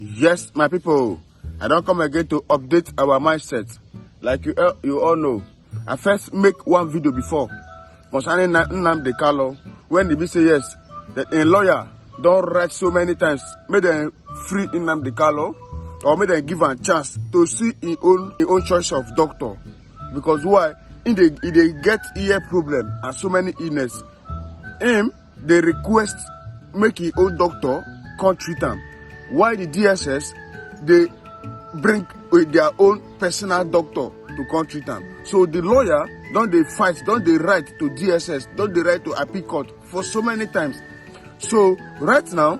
Yes, my people, I don't come again to update our mindset. Like you all know, I first make one video before concerning Nnamdi Kanu when they say yes, that a lawyer don't write so many times, make them free Nnamdi Kanu or make them give a chance to see his own choice of doctor. Because why? They get ear problem and so many illness. They request make his own doctor come treat him. Why the DSS they bring with their own personal doctor to come treat them. So the lawyer don't they fight, don't they write to DSS, don't they write to appeal court for so many times. So right now,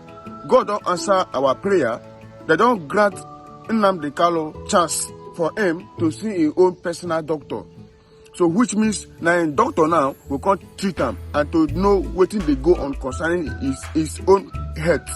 God don't answer our prayer. They don't grant Nnamdi Kanu chance for him to see his own personal doctor. So which means now doctor now will come treat him and to know what they go on concerning his own health.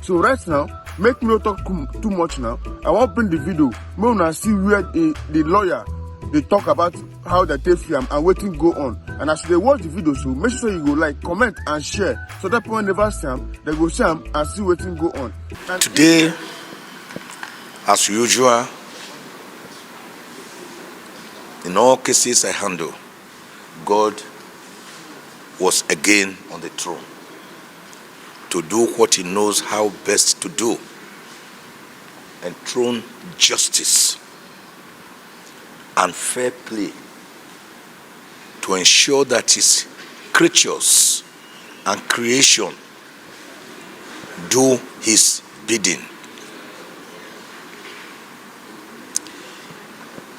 So right now, make me not talk too much now. I want to bring the video. May una see where the lawyer they talk about how they take film and waiting go on. And as they watch the video, so make sure you go like, comment and share. So that people never see them, they go see them and see waiting go on. And today, as usual, in all cases I handle, God was again on the throne to do what he knows how best to do, enthrone justice and fair play to ensure that his creatures and creation do his bidding.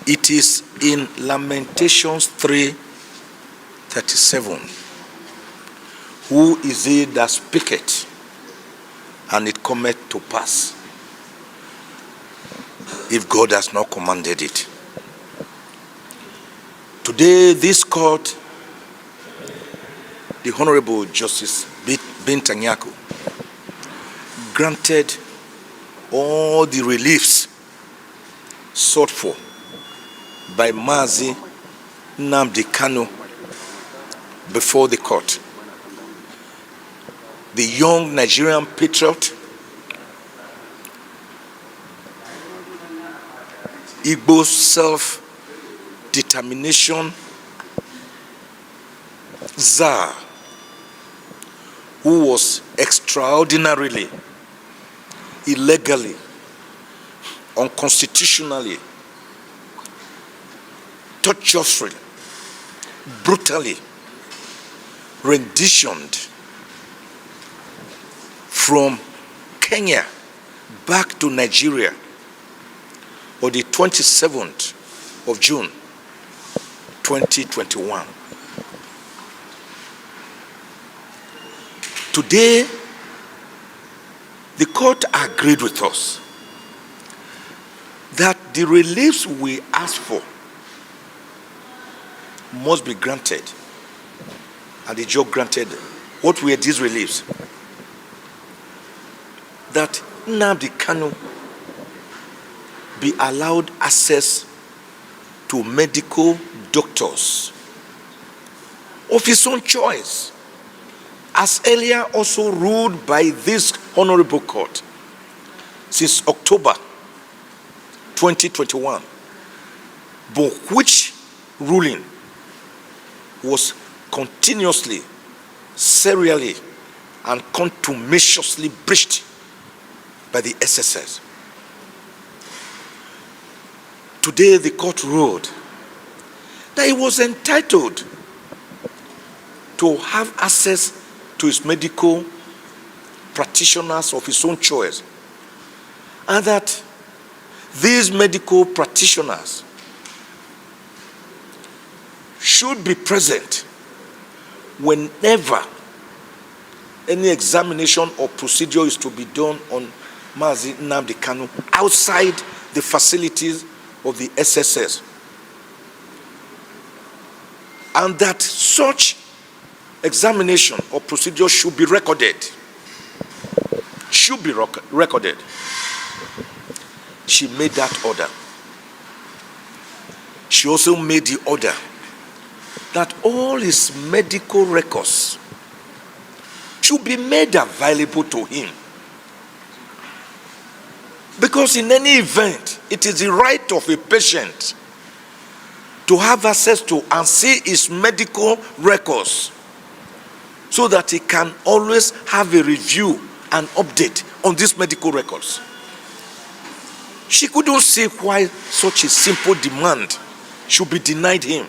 It is in Lamentations 3:37. Who is he that speaketh, and it cometh to pass, if God has not commanded it? Today, this court, the Honorable Justice Binta Nyako, granted all the reliefs sought for by Mazi Nnamdi Kanu before the court. The young Nigerian patriot, Igbo self-determination czar, who was extraordinarily, illegally, unconstitutionally, torturously, brutally renditioned from Kenya back to Nigeria on the 27th of June 2021. Today, the court agreed with us that the reliefs we asked for must be granted, and the judge granted. What were these reliefs? That Nnamdi Kanu be allowed access to medical doctors of his own choice, as earlier also ruled by this honorable court since October 2021, but which ruling was continuously, serially, and contumaciously breached by the SSS. Today, the court ruled that he was entitled to have access to his medical practitioners of his own choice, and that these medical practitioners should be present whenever any examination or procedure is to be done on Mazi Nnamdi Kanu outside the facilities of the SSS, and that such examination or procedure should be recorded. Should be recorded. She made that order. She also made the order that all his medical records should be made available to him Because in any event, it is the right of a patient to have access to and see his medical records so that he can always have a review and update on these medical records. She couldn't see why such a simple demand should be denied him.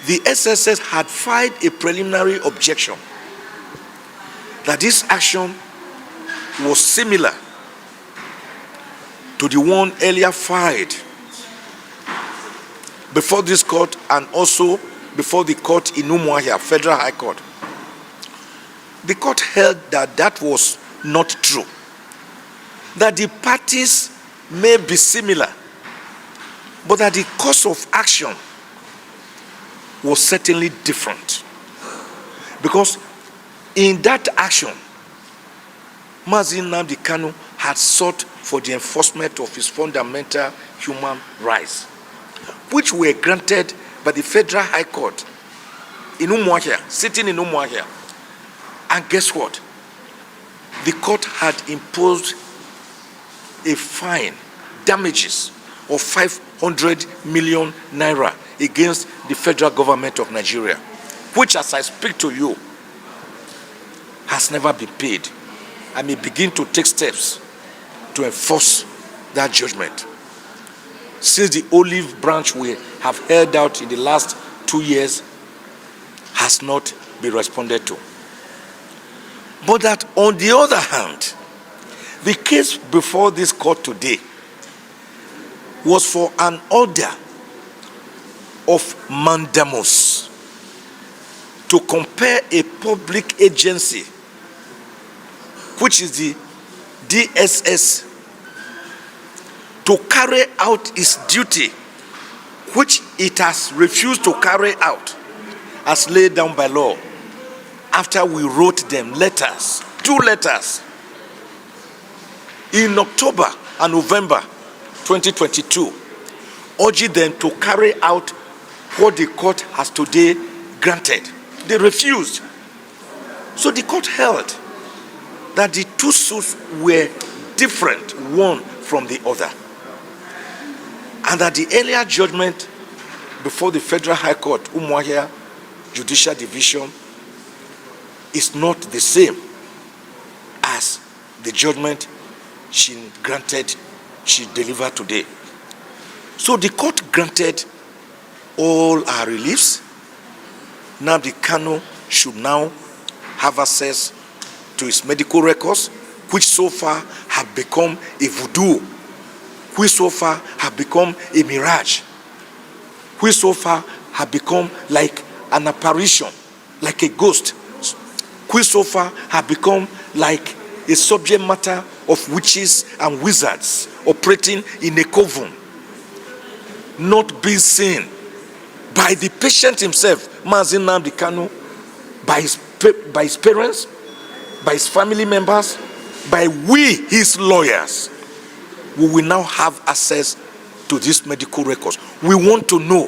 The SSS had filed a preliminary objection that this action was similar to the one earlier filed before this court and also before the court in Umuahia, Federal High Court. The court held that that was not true, that the parties may be similar, but that the course of action was certainly different. Because in that action, Nnamdi Kanu had sought for the enforcement of his fundamental human rights, which were granted by the Federal High Court in Umuahia, sitting in Umuahia. And guess what? The court had imposed a fine, damages of 500 million naira against the federal government of Nigeria, which, as I speak to you, has never been paid. I may begin to take steps to enforce that judgment. Since the olive branch we have held out in the last 2 years has not been responded to. But that, on the other hand, the case before this court today was for an order of mandamus to compel a public agency, which is the DSS, to carry out its duty, which it has refused to carry out as laid down by law, after we wrote them letters, 2 letters, in October and November 2022, urging them to carry out what the court has today granted. They refused. So the court held that the 2 suits were different, one from the other, and that the earlier judgment before the Federal High Court, Umuahia Judicial Division, is not the same as the judgment she delivered today. So the court granted all our reliefs. Nnamdi Kanu should now have access to his medical records, which so far have become a voodoo, which so far have become a mirage, which so far have become like an apparition, like a ghost, which so far have become like a subject matter of witches and wizards operating in a coven, not being seen by the patient himself, Nnamdi Kanu, by his parents, by his family members, by we, his lawyers. We will now have access to these medical records. We want to know,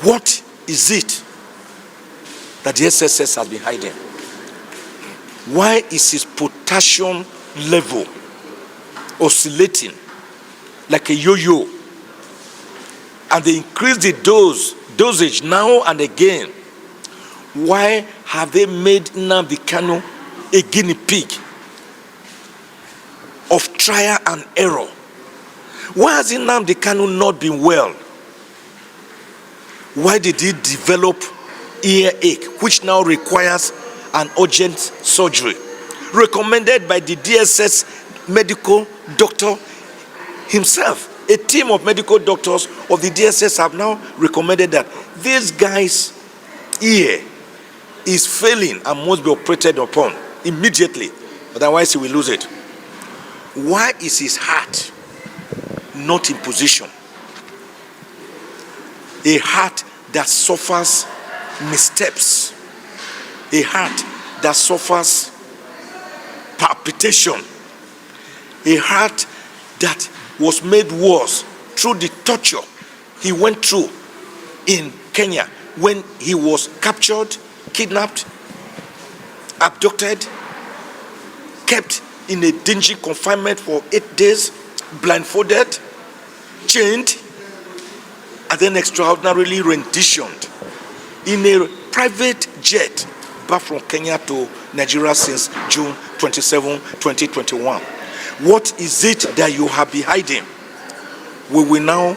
what is it that the SSS has been hiding? Why is his potassium level oscillating like a yo-yo? And they increase the dosage now and again. Why have they made Nnamdi Kanu a guinea pig of trial and error? Why has Nnamdi Kanu not been well? Why did he develop earache, which now requires an urgent surgery, recommended by the DSS medical doctor himself? A team of medical doctors of the DSS have now recommended that this guy's ear is failing and must be operated upon immediately, otherwise he will lose it. Why is his heart not in position? A heart that suffers missteps, a heart that suffers palpitation, a heart that was made worse through the torture he went through in Kenya when he was captured, kidnapped, abducted, kept in a dingy confinement for 8 days, blindfolded, chained, and then extraordinarily renditioned in a private jet back from Kenya to Nigeria since June 27, 2021. What is it that you have been hiding? We will now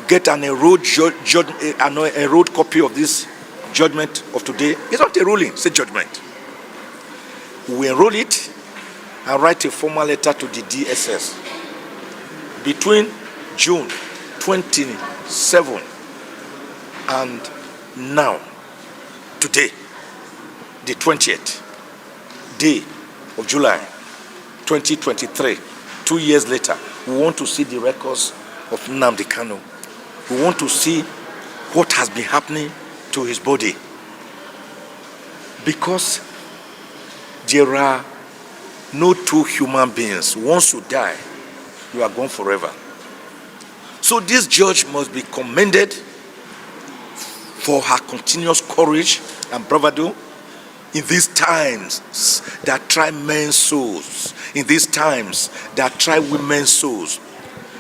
get an enrolled copy of this judgment of today. It's not a ruling, it's a judgment. We enroll it and write a formal letter to the DSS. Between June 27 and now, today, the 20th day of July 2023, 2 years later, we want to see the records of Nnamdi Kanu. We want to see what has been happening to his body. Because there are no two human beings. Once you die, you are gone forever. So this judge must be commended for her continuous courage and bravado in these times that try men's souls, in these times that try women's souls,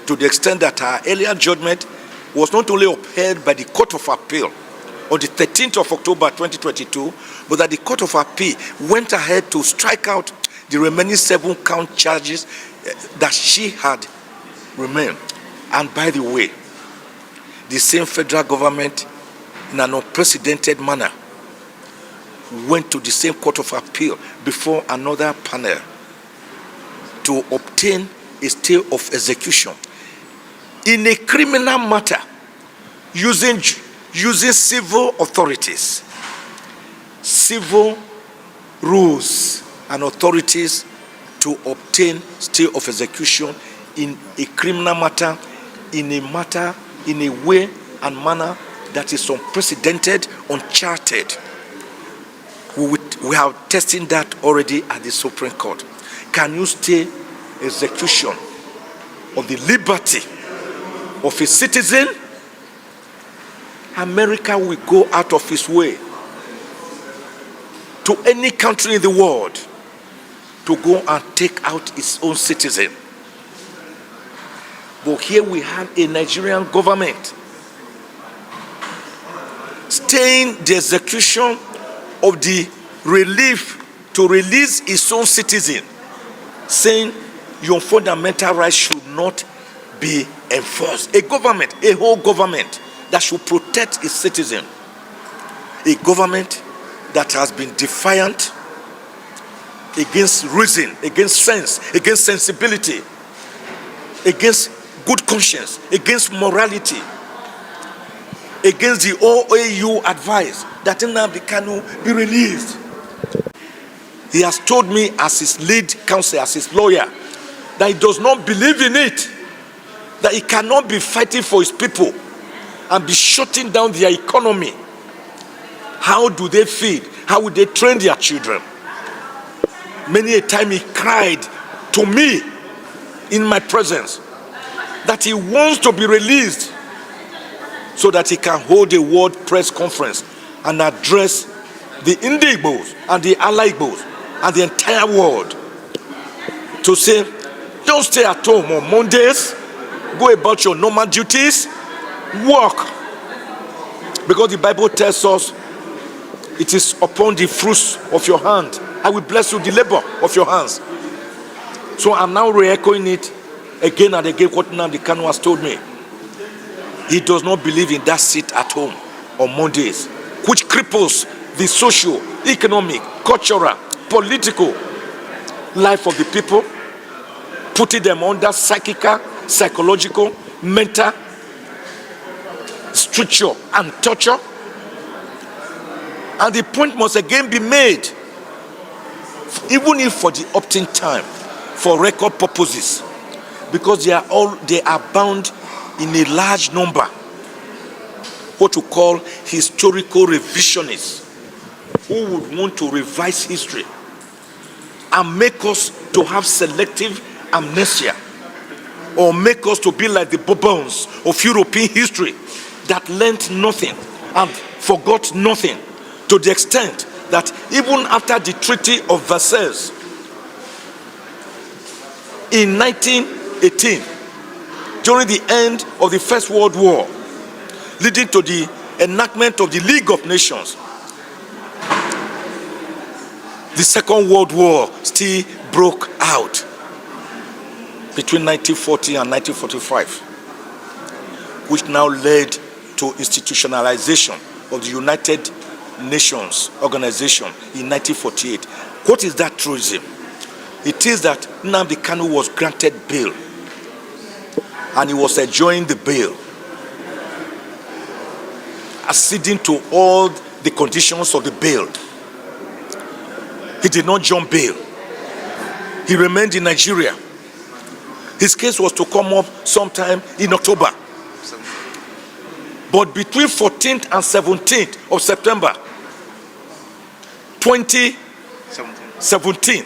to the extent that her earlier judgment was not only upheld by the Court of Appeal on the 13th of October 2022, but that the Court of Appeal went ahead to strike out the remaining 7 count charges that she had remained. And by the way, the same federal government, in an unprecedented manner, went to the same Court of Appeal before another panel to obtain a stay of execution in a criminal matter using civil authorities, civil rules and authorities to obtain stay of execution in a criminal matter, in a way and manner that is unprecedented, uncharted. We are testing that already at the Supreme Court. Can you stay execution of the liberty of a citizen? America will go out of its way to any country in the world to go and take out its own citizen. But here we have a Nigerian government staying the execution of the relief to release its own citizen, saying your fundamental rights should not be enforced. A government, a whole government that should protect its citizen. A government that has been defiant against reason, against sense, against sensibility, against good conscience, against morality, against the OAU advice that Nnamdi Kanu be released. He has told me as his lead counsel, as his lawyer, that he does not believe in it, that he cannot be fighting for his people and be shutting down their economy. How do they feed? How would they train their children? Many a time he cried to me in my presence that he wants to be released so that he can hold a world press conference and address the Indigbos and the Alagbos and the entire world to say, don't stay at home on Mondays, go about your normal duties, work. Because the Bible tells us it is upon the fruits of your hand I will bless you the labor of your hands. So I'm now re-echoing it again and again what Nnamdi Kanu has told me. He does not believe in that sit at home on Mondays, which cripples the social, economic, cultural, political life of the people, putting them under psychological, mental structure and torture. And the point must again be made, even if for the opt-in time, for record purposes, because they are bound in a large number, what we call historical revisionists, who would want to revise history and make us to have selective amnesia, or make us to be like the Bourbons of European history that learned nothing and forgot nothing, to the extent that even after the Treaty of Versailles, in 1918, during the end of the First World War, leading to the enactment of the League of Nations. The Second World War still broke out between 1940 and 1945, which now led to institutionalization of the United Nations Organization in 1948. What is that truism? It is that Nnamdi Kanu was granted bail and he was enjoying the bail, acceding to all the conditions of the bail. He did not jump bail. He remained in Nigeria. His case was to come up sometime in October. But between 14th and 17th of September 2017,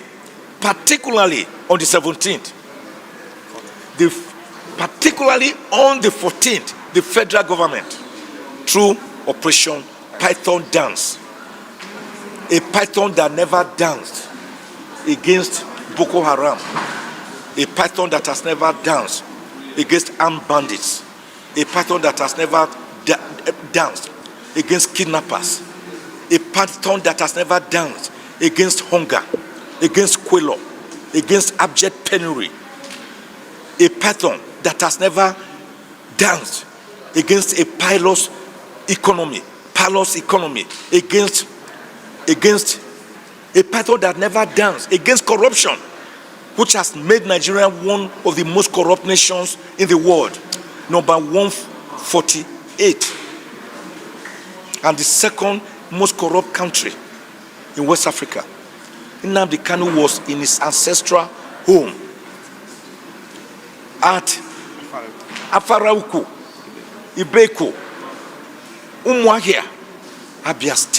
particularly on the 17th, particularly on the 14th, the federal government, through Operation Python Dance, a python that never danced against Boko Haram, a python that has never danced against armed bandits, a python that has never danced against kidnappers, a python that has never danced against hunger, against quello, against abject penury, a python that has never danced against a pilous economy, against a python that never danced against corruption, which has made Nigeria one of the most corrupt nations in the world, number 148, and the second most corrupt country in West Africa. Nnamdi Kanu was in his ancestral home at Afarauku, Ibeko, Umuahia, Abia State.